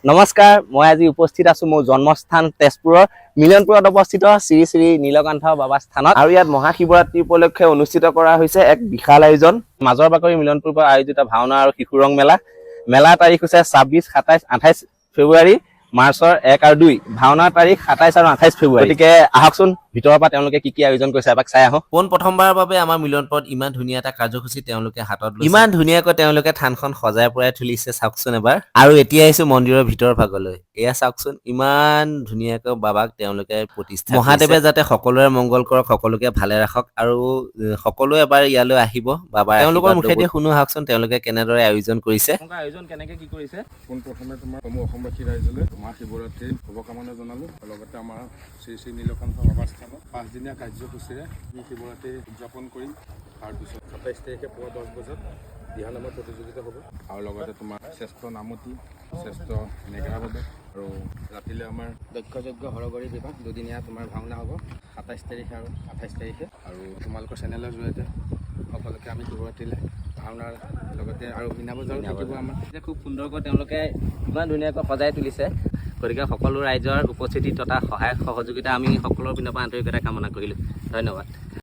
নমস্কাৰ, মই আজি উপস্থিত আছো মোৰ জন্মস্থান তেজপুৰৰ মিলনপুৰত অৱস্থিত শ্ৰী শ্ৰী নীলকান্ত বাবা স্থানত। আৰু ইয়াত মহাশিৱৰাত্ৰি উপলক্ষে অনুষ্ঠিত কৰা হৈছে এক বিশাল আয়োজন। মাজৰ বাকৰি মিলনপুৰৰ পৰা আয়োজিত ভাওনা আৰু শিশু ৰং মেলা। মেলাৰ তাৰিখ হৈছে 26, 27, 28 ফেব্ৰুৱাৰী, মাৰ্চৰ 1 আৰু 2। ভাওনাৰ তাৰিখ 27 আৰু 28 ফেব্ৰুৱাৰী। গতিকে আহকচোন ভিতৰৰ পৰা তেওঁলোকে কি আয়োজন কৰিছে এবাক চাই আহোঁ। পোন প্ৰথমবাৰৰ বাবে আমাৰ মিলনপুৰত ইমান ধুনীয়া এটা কাৰ্যসূচী তেওঁলোকে হাতত লৈছে। ইমান ধুনীয়াকৈ তেওঁলোকে থানখন সজাই পৰাই তুলিছে চাওকচোন এবাৰ। আৰু এতিয়া আহিছো মন্দিৰৰ ভিতৰ ভাগলৈ। এয়া চাওকচোন ইমান ধুনীয়াকৈ বাবাক তেওঁলোকে প্ৰতিষ্ঠা কৰিছে। মহাদেৱে যাতে সকলোৰে মংগল কৰক, সকলোকে ভালে ৰাখক আৰু সকলোৱে এবাৰ ইয়ালৈ আহিব বাবাৰ তেওঁলোকৰ মুখেদি শুনো আহকচোন তেওঁলোকে কেনেদৰে আয়োজন কৰিছে। আয়োজন কেনেকে কি কৰিছে? পোনপ্ৰথমে তোমাৰ অসমবাসী ৰাইজলৈ মহাশিৱৰাত্ৰিৰ শুভকামনা জনালোঁ। লগতে আমাৰ শ্ৰী শ্ৰী নীলকান্ত বাবাৰ স্থানত 5দিনীয়া কাৰ্যসূচীৰে শিৱৰাত্ৰি উদযাপন কৰিম। তাৰপিছত 27 তাৰিখে পুৱা 10 বজাত দিহানামৰ প্ৰতিযোগিতা হ'ব আৰু লগতে তোমাৰ শ্ৰেষ্ঠ নামতি, শ্ৰেষ্ঠ নেগেৰা বাবে আৰু ৰাতিলৈ আমাৰ দক্ষযজ্ঞ হৰগৰি বিভাগ 2দিনীয়া তোমাৰ ভাওনা হ'ব 27 তাৰিখে আৰু 28 তাৰিখে। আৰু তোমালোকৰ চেনেলৰ জৰিয়তে সকলোকে আমি শিৱৰাত্ৰিলৈ ভাওনাৰ লগতে আৰু মীনা বজাৰো থাকিব আমাৰ। খুব সুন্দৰকৈ তেওঁলোকে ইমান ধুনীয়াকৈ সজাই তুলিছে। গতিকে সকলো ৰাইজৰ উপস্থিতি তথা সহায় সহযোগিতা আমি সকলোৰ পিনৰ পৰা আন্তৰিকতা কামনা কৰিলোঁ। ধন্যবাদ।